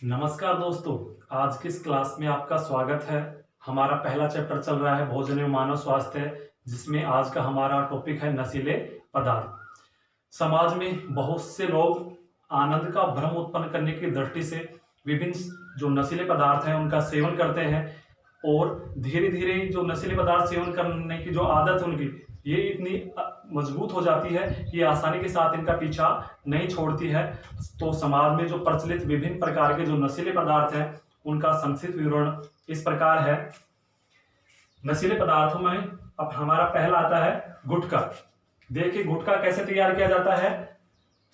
नमस्कार दोस्तों। आज की इस क्लास में आपका स्वागत है। हमारा पहला चैप्टर चल रहा है भोजन एवं मानव स्वास्थ्य, जिसमें आज का हमारा टॉपिक है नशीले पदार्थ। समाज में बहुत से लोग आनंद का भ्रम उत्पन्न करने की दृष्टि से विभिन्न जो नशीले पदार्थ हैं उनका सेवन करते हैं और धीरे धीरे जो नशीले पदार्थ सेवन करने की जो आदत उनकी ये इतनी मजबूत हो जाती है कि आसानी के साथ इनका पीछा नहीं छोड़ती है। तो समाज में जो प्रचलित विभिन्न प्रकार के जो नशीले पदार्थ हैं उनका संक्षिप्त विवरण इस प्रकार है। नशीले पदार्थों में अब हमारा पहला आता है गुटखा। देखिए गुटखा कैसे तैयार किया जाता है।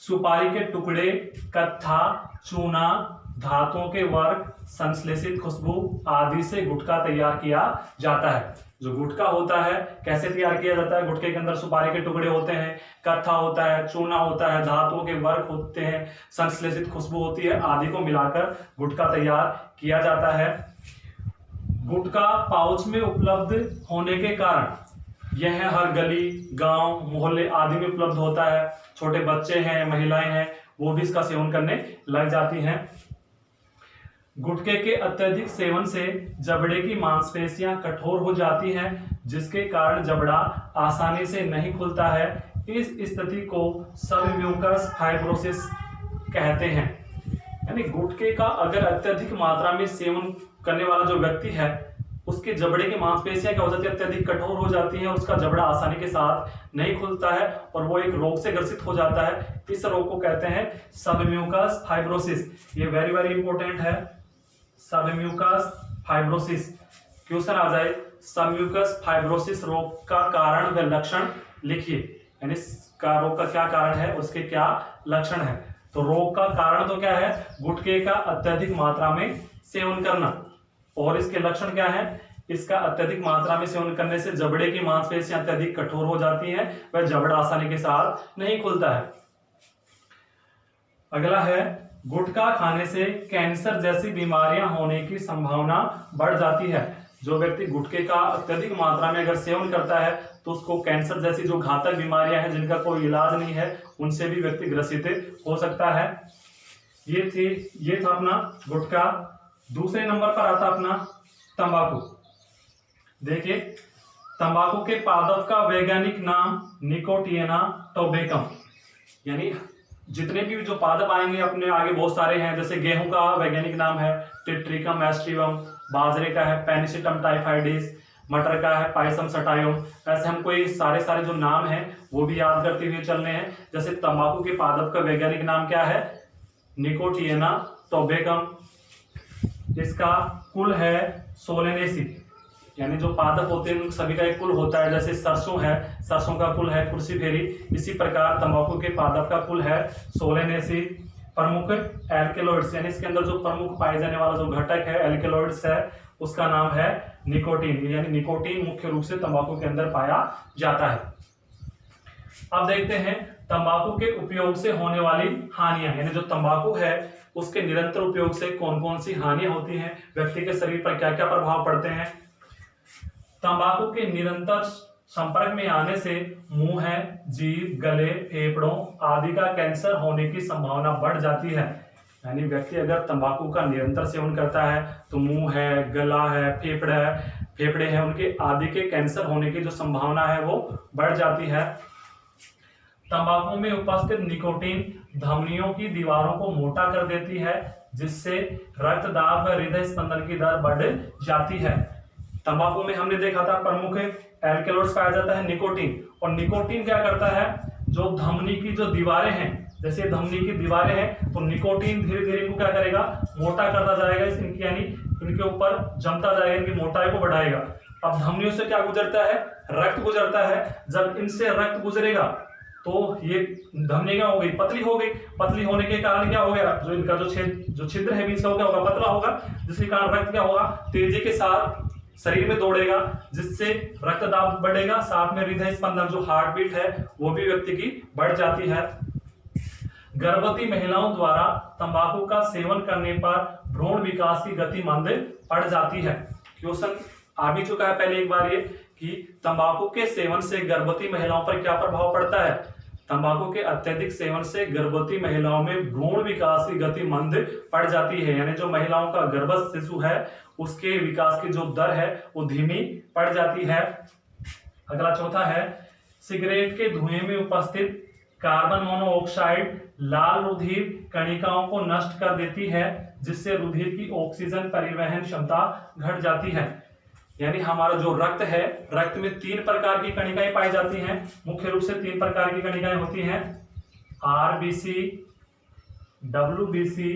सुपारी के टुकड़े, कत्था, चूना, धातुओं के वर्ग, संश्लेषित खुशबू आदि से गुटखा तैयार किया जाता है। जो गुटखा होता है कैसे तैयार किया जाता है। गुटखे के अंदर सुपारी के टुकड़े होते हैं, कत्था होता है, चूना होता है, धातुओं के वर्ग होते हैं, संश्लेषित खुशबू होती है, आदि को मिलाकर गुटखा तैयार किया जाता है। गुटखा पाउच में उपलब्ध होने के कारण यह हर गली, गांव, मोहल्ले आदि में उपलब्ध होता है। छोटे बच्चे हैं, महिलाएं हैं, वो भी इसका सेवन करने लग जाती हैं। गुटखे के अत्यधिक सेवन से जबड़े की मांसपेशियां कठोर हो जाती हैं, जिसके कारण जबड़ा आसानी से नहीं खुलता है। इस स्थिति को सबम्यूकस फाइब्रोसिस कहते हैं। यानी गुटखे का अगर अत्यधिक मात्रा में सेवन करने वाला जो व्यक्ति है उसके जबड़े की मांसपेशियां क्या हो जाती है, अत्यधिक कठोर हो जाती हैं, उसका जबड़ा आसानी के साथ नहीं खुलता है और वो एक रोग से ग्रसित हो जाता है। इस रोग को कहते हैं सबम्यूकस फाइब्रोसिस। ये वेरी वेरी इंपॉर्टेंट है, सबम्यूकस फाइब्रोसिस। क्वेश्चन आ जाए सबम्यूकस फाइब्रोसिस रोग का कारण व लक्षण लिखिए। यानी इसका रोग का क्या कारण है, उसके क्या लक्षण है। तो रोग का कारण तो क्या है, गुटखे का अत्यधिक मात्रा में सेवन करना। और इसके लक्षण क्या है, इसका अत्यधिक मात्रा में सेवन करने से जबड़े की मांसपेशियां अत्यधिक कठोर हो जाती हैं, वह जबड़ा आसानी के साथ नहीं खुलता है। अगला है गुटखा खाने से कैंसर जैसी बीमारियां होने की संभावना बढ़ जाती है। जो व्यक्ति गुटखे का अत्यधिक मात्रा में अगर सेवन करता है तो उसको कैंसर जैसी जो घातक बीमारियां हैं जिनका कोई इलाज नहीं है उनसे भी व्यक्ति ग्रसित हो सकता है। ये था अपना गुटखा। दूसरे नंबर पर आता अपना तंबाकू। देखिए तंबाकू के पादप का वैज्ञानिक नाम निकोटिएना टोबैकम। यानी जितने भी जो पादप आएंगे अपने आगे बहुत सारे हैं, जैसे गेहूं का वैज्ञानिक नाम है टिट्रिकम एस्टिवम, बाजरे का है पेनिसिटम टाइफाइडिस, मटर का है पाइसम सटाइम। ऐसे हमको ये सारे जो नाम हैं वो भी याद करते हुए चलने हैं। जैसे तंबाकू के पादप का वैज्ञानिक नाम क्या है, निकोटिएना टोबैकम। इसका कुल है सोलेनेसी। यानी जो पादप होते हैं उन सभी का एक कुल होता है। जैसे सरसों है, सरसों का कुल है क्रुसिफेरी। इसी प्रकार तंबाकू के पादप का कुल है सोलेनेसी। प्रमुख एल्केलॉइड्स, यानी इसके अंदर जो प्रमुख पाए जाने वाला जो घटक है एल्केलॉइड्स है उसका नाम है निकोटीन। यानी निकोटीन मुख्य रूप से तंबाकू के अंदर पाया जाता है। अब देखते हैं तंबाकू के उपयोग से होने वाली हानियां। यानी जो तंबाकू है उसके निरंतर उपयोग से कौन कौन सी हानियां होती हैं, व्यक्ति के शरीर पर क्या क्या प्रभाव पड़ते हैं। तंबाकू के निरंतर संपर्क में आने से मुंह, जीभ, गले, फेफड़ों आदि का कैंसर होने की संभावना बढ़ जाती है। यानी व्यक्ति अगर तंबाकू का निरंतर सेवन करता है तो मुंह है, गला है, फेफड़े हैं, उनके आदि के कैंसर होने की जो संभावना है वो बढ़ जाती है। तंबाकू में उपस्थित निकोटीन धमनियों की दीवारों को मोटा कर देती है, जिससे रक्तदाब व हृदय स्पंदन की दर बढ़ जाती है। तंबाकू में हमने देखा था प्रमुख एल्केलॉइड्स पाया जाता है निकोटीन। और निकोटीन क्या करता है, जो धमनी की जो दीवारें हैं, जैसे धमनी की दीवारें हैं तो निकोटीन धीरे धीरे इनको क्या करेगा, मोटा करता जाएगा। इनकी यानी इनके ऊपर जमता जाएगा, इनकी मोटाई को बढ़ाएगा। अब धमनियों से क्या गुजरता है, रक्त गुजरता है। जब इनसे रक्त गुजरेगा तो ये धमनी क्या हो गई, पतली हो गई। पतली होने के कारण क्या हो गया, जो इनका जो छिद्र है बीच का क्या होगा, पतला होगा, जिसके कारण रक्त क्या होगा, तेजी के साथ शरीर में दौड़ेगा, जिससे रक्तदाब बढ़ेगा। साथ में हृदय स्पंदन जो हार्ट बीट है वो भी व्यक्ति की बढ़ जाती है। गर्भवती महिलाओं द्वारा तंबाकू का सेवन करने पर भ्रूण विकास की गति मंद पड़ जाती है। क्वेश्चन आ भी चुका है पहले एक बार ये कि तंबाकू के सेवन से गर्भवती महिलाओं पर क्या प्रभाव पड़ता है। तंबाकू के अत्यधिक सेवन से गर्भवती महिलाओं में भ्रूण विकास की गति मंद पड़ जाती है, यानी जो महिलाओं का गर्भस्थ शिशु है उसके विकास की जो दर है वो धीमी पड़ जाती है। अगला चौथा है, सिगरेट के धुएं में उपस्थित कार्बन मोनोऑक्साइड लाल रुधिर कणिकाओं को नष्ट कर देती है, जिससे रुधिर की ऑक्सीजन परिवहन क्षमता घट जाती है। यानी हमारा जो रक्त है, रक्त में 3 प्रकार की कणिकाएं पाई जाती हैं। मुख्य रूप से 3 प्रकार की कणिकाएं होती हैं, आरबीसी, डब्ल्यूबीसी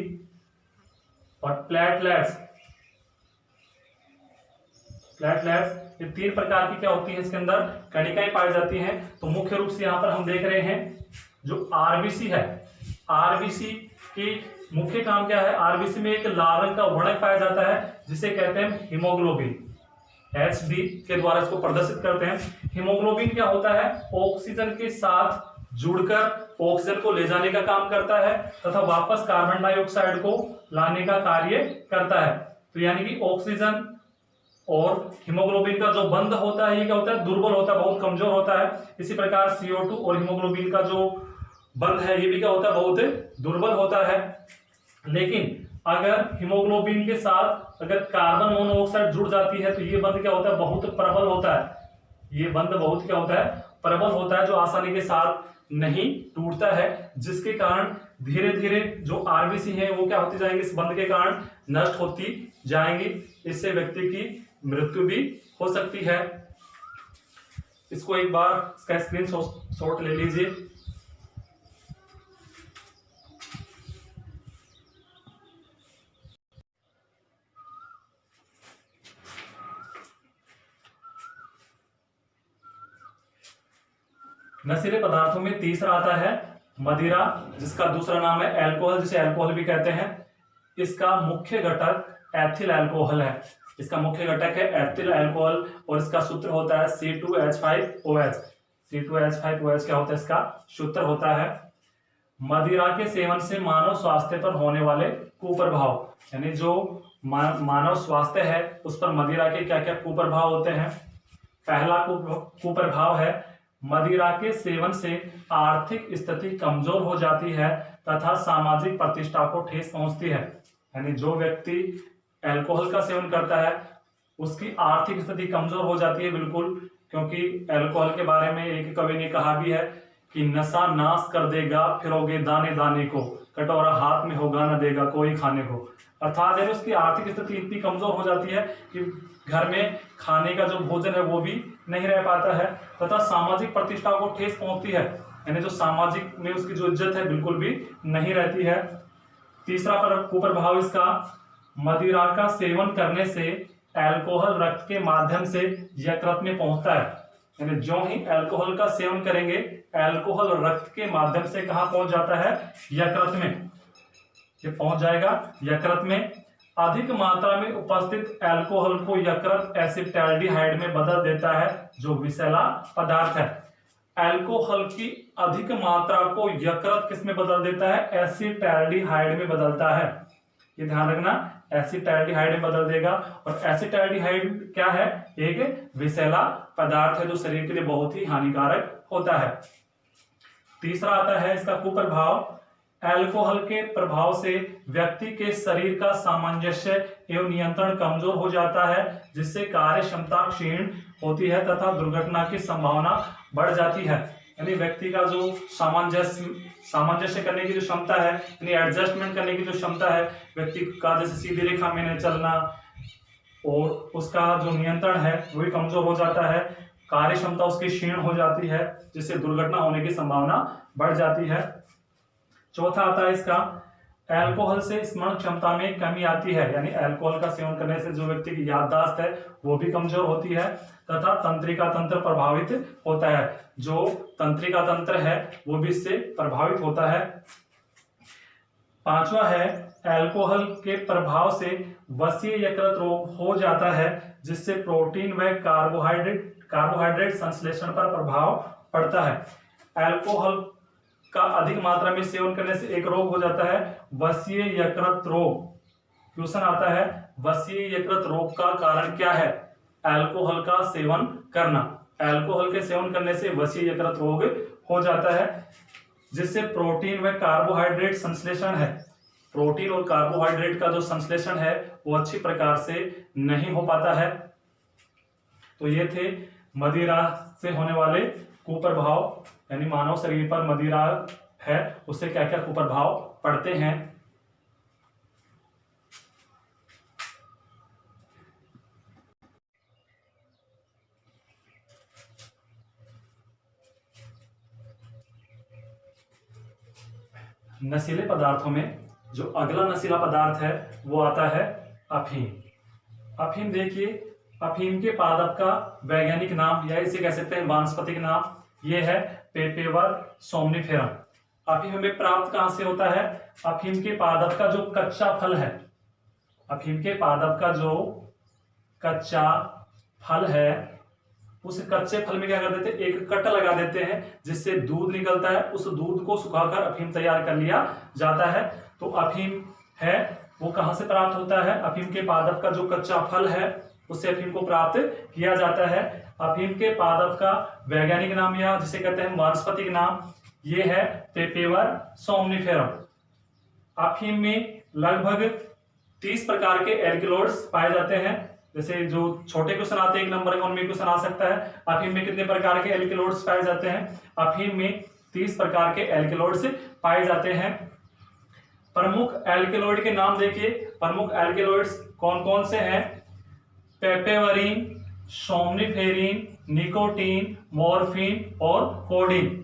और प्लेटलेट्स। ये 3 प्रकार की क्या होती है, इसके अंदर कणिकाएं पाई जाती हैं। तो मुख्य रूप से यहाँ पर हम देख रहे हैं जो आरबीसी है, आरबीसी की मुख्य काम क्या है, आरबीसी में एक लाल रंग का वर्णक पाया जाता है जिसे कहते हैं हीमोग्लोबिन, HD के द्वारा इसको प्रदर्शित करते हैं। हीमोग्लोबिन क्या होता है, ऑक्सीजन के साथ जुड़कर ऑक्सीजन को ले जाने का काम करता है तथा वापस कार्बन डाइऑक्साइड को लाने का कार्य करता है। तो यानी कि ऑक्सीजन और हीमोग्लोबिन का जो बंध होता है ये क्या होता है, दुर्बल होता है, बहुत कमजोर होता है। इसी प्रकार CO2 और हीमोग्लोबिन का जो बंध है ये भी क्या होता है, बहुत दुर्बल होता है। लेकिन अगर हीमोग्लोबिन के साथ अगर कार्बन मोनोऑक्साइड जुड़ जाती है तो ये बंध क्या होता है, बहुत प्रबल होता है। ये बंध बहुत क्या होता है, प्रबल होता है, जो आसानी के साथ नहीं टूटता है, जिसके कारण धीरे धीरे जो आरबीसी है वो क्या होती जाएंगे, इस बंध के कारण नष्ट होती जाएंगी। इससे व्यक्ति की मृत्यु भी हो सकती है। इसको एक बार इसका स्क्रीनशॉट ले लीजिए। नशीले पदार्थों में तीसरा आता है मदिरा, जिसका दूसरा नाम है अल्कोहल, जिसे अल्कोहल भी कहते हैं। इसका मुख्य घटक एथिल अल्कोहल है। इसका मुख्य घटक है एथिल अल्कोहल और इसका सूत्र होता है C2H5OH। C2H5OH क्या होता है, इसका सूत्र होता है। मदिरा के सेवन से मानव स्वास्थ्य पर होने वाले कुप्रभाव, यानी जो मानव स्वास्थ्य है उस पर मदिरा के क्या क्या कुप्रभाव होते हैं। पहला कुप्रभाव है, मदिरा के सेवन से आर्थिक स्थिति कमजोर हो जाती है तथा सामाजिक प्रतिष्ठा को ठेस पहुंचती है। यानी जो व्यक्ति अल्कोहल का सेवन करता है उसकी आर्थिक स्थिति कमजोर हो जाती है, बिल्कुल, क्योंकि अल्कोहल के बारे में एक कवि ने कहा भी है कि नशा नाश कर देगा फिरोगे दाने दाने को, कटोरा हाथ में होगा न देगा कोई खाने को। अर्थात है उसकी आर्थिक स्थिति इतनी कमजोर हो जाती है कि घर में खाने का जो भोजन है वो भी नहीं रह पाता है तथा सामाजिक प्रतिष्ठा को ठेस पहुंचती है, यानी जो सामाजिक में उसकी जो इज्जत है बिल्कुल भी नहीं रहती है। तीसरा कुप्रभाव इसका, मदिरा का सेवन करने से अल्कोहल रक्त के माध्यम से यकृत में पहुंचता है। यानी जो ही अल्कोहल का सेवन करेंगे अल्कोहल रक्त के माध्यम से कहां पहुंच जाता है, यकृत में। ये पहुंच जाएगा यकृत में। अधिक मात्रा में उपस्थित अल्कोहल को यकृत एसिटाल्डिहाइड में बदल देता है, जो विषैला पदार्थ है। अल्कोहल की अधिक मात्रा को यकृत किस में बदल देता है, एसिटाल्डिहाइड में बदलता है। ये ध्यान रखना, एसिटाल्डिहाइड में बदल देगा। और एसिटाल्डिहाइड क्या है, एक विषैला पदार्थ है जो शरीर के लिए बहुत ही हानिकारक होता है। तीसरा आता है इसका कुप्रभाव, अल्कोहल के प्रभाव से व्यक्ति के शरीर का सामंजस्य एवं नियंत्रण कमजोर हो जाता है, जिससे कार्य क्षमता क्षीण होती है तथा दुर्घटना की संभावना बढ़ जाती है। यानी व्यक्ति का जो सामंजस्य करने की जो क्षमता है, यानी एडजस्टमेंट करने की जो क्षमता है व्यक्ति का, जैसे सीधी रेखा में नहीं चलना, और उसका जो नियंत्रण है वो भी कमजोर हो जाता है, कार्य क्षमता उसकी क्षीण हो जाती है, जिससे दुर्घटना होने की संभावना बढ़ जाती है। चौथा आता है इसका, अल्कोहल से स्मरण क्षमता में कमी आती है। यानी अल्कोहल का सेवन करने से जो व्यक्ति की याददाश्त है वो भी कमजोर होती है तथा तंत्रिका तंत्र प्रभावित होता है। जो तंत्रिका तंत्र है वो भी इससे प्रभावित होता है। पांचवा है, अल्कोहल के प्रभाव से वसीय यकृत रोग हो जाता है, जिससे प्रोटीन व कार्बोहाइड्रेट संश्लेषण पर प्रभाव पड़ता है। अल्कोहल का अधिक मात्रा में सेवन करने से एक रोग हो जाता है, वसीय यकृत रोग। क्वेश्चन आता है, वसीय यकृत रोग का कारण क्या है, अल्कोहल का सेवन करना। अल्कोहल के सेवन करने से वसीय यकृत रोग हो जाता है, जिससे प्रोटीन व कार्बोहाइड्रेट संश्लेषण है, प्रोटीन और कार्बोहाइड्रेट का जो संश्लेषण है वो अच्छी प्रकार से नहीं हो पाता है। तो ये थे मदिरा से होने वाले कुप्रभाव, यानी मानव शरीर पर मदिरा है उससे क्या क्या कुप्रभाव पड़ते हैं। नशीले पदार्थों में जो अगला नशीला पदार्थ है वो आता है अफीम। अफीम देखिए, अफीम के पादप का वैज्ञानिक नाम या इसे कह सकते हैं वानस्पतिक नाम ये है पेपेवर सोमनिफेरम। अफीम हमें प्राप्त कहां से होता है? अफीम के पादप का जो कच्चा फल है, अफीम के पादप का जो कच्चा फल है उस कच्चे फल में क्या कर देते हैं, एक कट लगा देते हैं जिससे दूध निकलता है, उस दूध को सुखाकर अफीम तैयार कर लिया जाता है। तो अफीम है वो कहां से प्राप्त होता है? अफीम के पादप का जो कच्चा फल है उससे अफीम को प्राप्त किया जाता है। अफीम के पादप का वैज्ञानिक नाम या जिसे कहते हैं वानस्पतिक नाम ये है पेपेवर सोमनिफेरम। अफीम में लगभग 30 प्रकार के एल्किलोइड्स पाए जाते हैं। जैसे जो छोटे क्वेश्चन आते हैं 1 नंबर का उनमें क्वेश्चन आ सकता है अफीम में कितने प्रकार के एल्किलोइड्स पाए जाते हैं? अफीम में 30 प्रकार के एल्किलोइड्स पाए जाते हैं। प्रमुख एल्किलोइड के नाम देखिए, प्रमुख एल्किलोइड्स कौन कौन से हैं? पेपेवरीन, सोमनिफेरिन, निकोटीन, मॉर्फिन और कोडीन,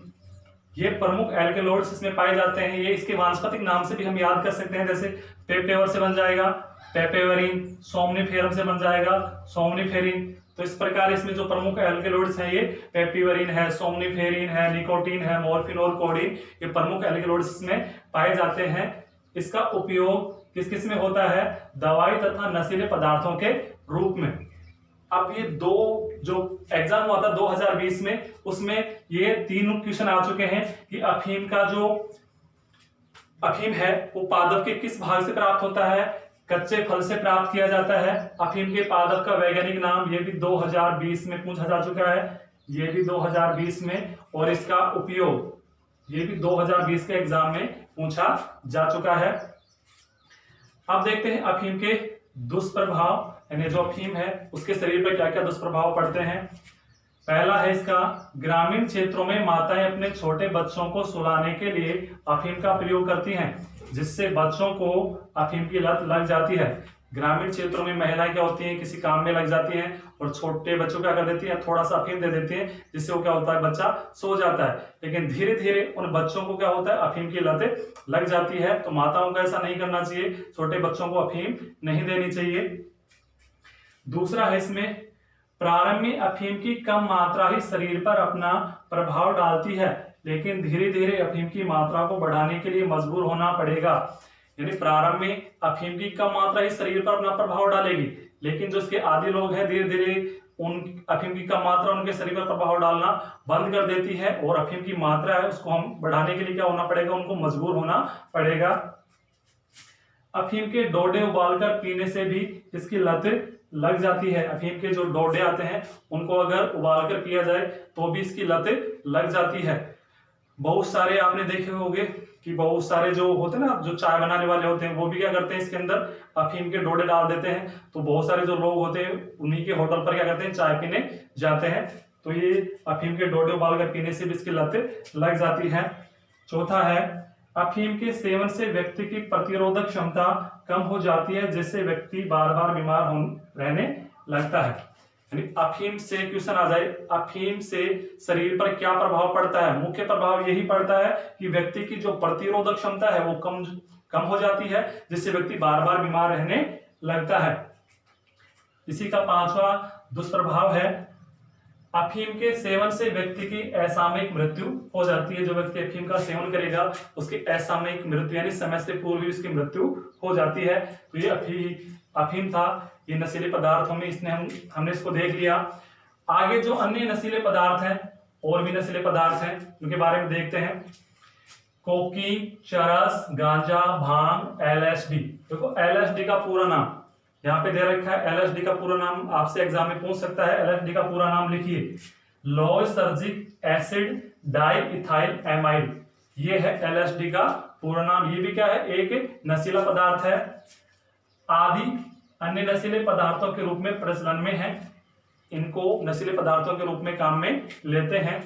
ये प्रमुख एल्किलोइड्स इसमें पाए जाते हैं। ये इसके वानस्पतिक नाम से भी हम याद कर सकते हैं, जैसे पेपेवर से बन जाएगा पेपेवरीन, सोमनिफेरम से बन जाएगा सोमनिफेरिन। तो इस प्रकार इसमें जो प्रमुख एल्किलोइड्स हैं ये पेपेवरीन है, सोमनिफेरिन है, निकोटीन है, मॉर्फिन और कोडीन, ये प्रमुख एल्किलोइड्स इसमें पाए जाते हैं। इसका उपयोग किस किस में होता है? दवाई तथा नशीले पदार्थों के रूप में। अब ये दो जो एग्जाम हुआ था 2020 में उसमें ये 3 क्वेश्चन आ चुके हैं कि अफीम का जो अफीम है वो पादप के किस भाग से प्राप्त होता है? कच्चे फल से प्राप्त किया जाता है। अफीम के पादप का वैज्ञानिक नाम ये भी 2020 में पूछा जा चुका है, ये भी 2020 में, और इसका उपयोग ये भी 2020 के एग्जाम में पूछा जा चुका है। अब देखते हैं अफीम के दुष्प्रभाव, यानी जो अफीम है उसके शरीर पर क्या क्या दुष्प्रभाव पड़ते हैं। पहला है इसका, ग्रामीण क्षेत्रों में माताएं अपने छोटे बच्चों को सुलाने के लिए अफीम का प्रयोग करती हैं, जिससे बच्चों को अफीम की लत लग जाती है। ग्रामीण क्षेत्रों में महिलाएं क्या होती हैं, किसी काम में लग जाती हैं और छोटे बच्चों क्या कर देती हैं, थोड़ा सा अफीम दे देती हैं, जिससे वो क्या होता है, बच्चा सो जाता है। लेकिन धीरे धीरे उन बच्चों को क्या होता है, अफीम की लत लग जाती है। तो माताओं को ऐसा नहीं करना चाहिए, छोटे बच्चों को अफीम नहीं देनी चाहिए। दूसरा है इसमें, प्रारंभ में अफीम की कम मात्रा ही शरीर पर अपना प्रभाव डालती है, लेकिन धीरे धीरे अफीम की मात्रा को बढ़ाने के लिए मजबूर होना पड़ेगा। यानी प्रारंभ में अफीम की कम मात्रा ही शरीर पर अपना प्रभाव डालेगी, लेकिन जो इसके आदी लोग हैं धीरे धीरे उन अफीम की कम मात्रा उनके शरीर पर प्रभाव डालना बंद कर देती है, और अफीम की मात्रा है उसको हम बढ़ाने के लिए क्या होना पड़ेगा, उनको मजबूर होना पड़ेगा। अफीम के डोडे उबालकर पीने से भी इसकी लत लग जाती है। अफीम के जो डोडे आते हैं उनको अगर उबाल कर पिया जाए तो भी इसकी लत लग जाती है। बहुत सारे आपने देखे होंगे कि बहुत सारे जो होते हैं ना, जो चाय बनाने वाले होते हैं, वो भी क्या करते हैं, इसके अंदर अफीम के डोडे डाल देते हैं। तो बहुत सारे जो लोग होते हैं उन्हीं के होटल पर क्या करते हैं, चाय पीने जाते हैं। तो ये अफीम के डोडे उबाल कर पीने से भी इसकी लत लग जाती है। चौथा है, अफीम के सेवन से व्यक्ति की प्रतिरोधक क्षमता कम हो जाती है, जिससे व्यक्ति बार बार बीमार रहने लगता है। यानी अफीम से क्वेश्चन आ जाए, अफीम से शरीर पर क्या प्रभाव पड़ता है? मुख्य प्रभाव यही पड़ता है कि व्यक्ति की जो प्रतिरोधक क्षमता है वो कम हो जाती है, जिससे व्यक्ति बार बार बीमार रहने लगता है। इसी का 5वां दुष्प्रभाव है, अफीम के सेवन से व्यक्ति की असामयिक मृत्यु हो जाती है। जो व्यक्ति अफीम का सेवन करेगा उसकी असामयिक मृत्यु यानी समय से पूर्व ही उसकी मृत्यु हो जाती है। तो ये अफीम था, ये नशीले पदार्थों में इसने हमने इसको देख लिया। आगे जो अन्य नशीले पदार्थ हैं, और भी नशीले पदार्थ हैं उनके बारे में देखते हैं। कोकीन, चरस, गांजा, भांग, LSD। देखो LSD का पूरा नाम यहाँ पे दे रखा है, LSD का पूरा नाम आपसे एग्जाम में पूछ सकता है। LSD का पूरा नाम लिखिए, लोसर्जिक एसिड डाई इथाइल एमाइड, ये है LSD का पूरा नाम। ये भी क्या है, एक नशीला पदार्थ है। आदि अन्य नशीले पदार्थों के रूप में प्रचलन में है, इनको नशीले पदार्थों के रूप में काम में लेते हैं।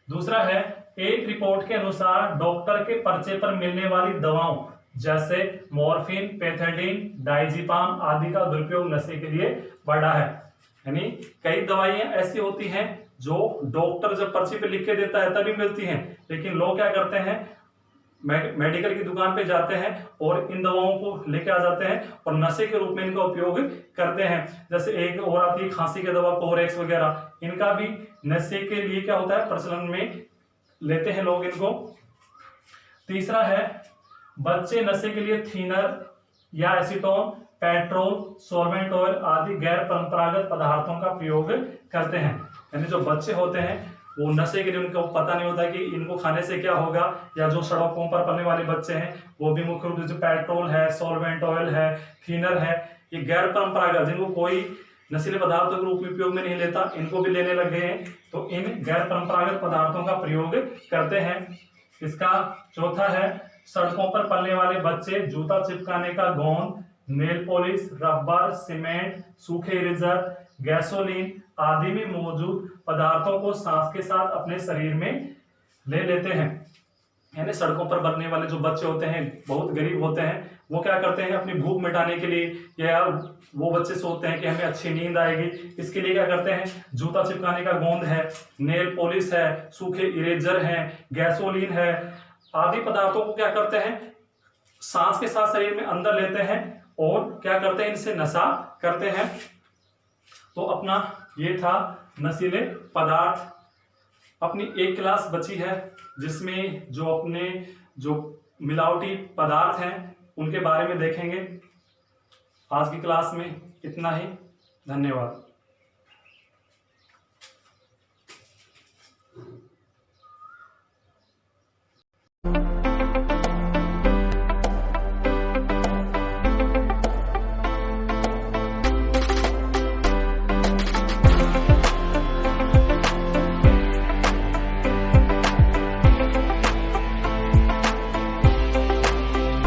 दूसरा है, एक रिपोर्ट के अनुसार डॉक्टर के पर्चे पर मिलने वाली दवाओं जैसे मॉर्फिन, पेथेडिन, डाइजिपाम आदि का दुरुपयोग नशे के लिए बढ़ा है। यानी कई दवाइयां ऐसी होती हैं जो डॉक्टर जब पर्ची पे लिख के देता है तभी मिलती हैं, लेकिन लोग क्या करते हैं, मेडिकल की दुकान पे जाते हैं और इन दवाओं को लेके आ जाते हैं और नशे के रूप में इनका उपयोग करते हैं। जैसे एक और आती है खांसी की दवा कोरेक्स वगैरह, इनका भी नशे के लिए क्या होता है, प्रचलन में लेते हैं लोग इनको। तीसरा है, बच्चे नशे के लिए थिनर या एसीटोन, पेट्रोल, सॉल्वेंट ऑयल आदि गैर परंपरागत पदार्थों का प्रयोग करते हैं। यानी जो बच्चे होते हैं वो नशे के लिए उनको पता नहीं होता कि इनको खाने से क्या होगा, या जो सड़कों पर पलने वाले बच्चे हैं वो भी मुख्य रूप से पेट्रोल है, सॉल्वेंट ऑयल है, थिनर है, ये गैर परंपरागत जिनको कोई नशीले पदार्थों के रूप में उपयोग में नहीं लेता, इनको भी लेने लग गए हैं, तो इन गैर परंपरागत पदार्थों का प्रयोग करते हैं। इसका चौथा है, सड़कों पर पलने वाले बच्चे जूता चिपकाने का गोंद, नेल पॉलिश, रबर, सीमेंट, सूखे इरेजर, गैसोलीन आदि में मौजूद पदार्थों को सांस के साथ अपने शरीर में ले लेते हैं। यानी सड़कों पर बनने वाले जो बच्चे होते हैं, बहुत गरीब होते हैं, वो क्या करते हैं, अपनी भूख मिटाने के लिए, या वो बच्चे सोचते हैं कि हमें अच्छी नींद आएगी, इसके लिए क्या करते हैं, जूता चिपकाने का गोंद है, नेल पॉलिश है, सूखे इरेजर है, गैसोलीन है आदि पदार्थों को क्या करते हैं, सांस के साथ शरीर में अंदर लेते हैं और क्या करते हैं, इनसे नशा करते हैं। तो अपना ये था नशीले पदार्थ। अपनी एक क्लास बची है जिसमें जो मिलावटी पदार्थ हैं उनके बारे में देखेंगे। आज की क्लास में इतना ही, धन्यवाद।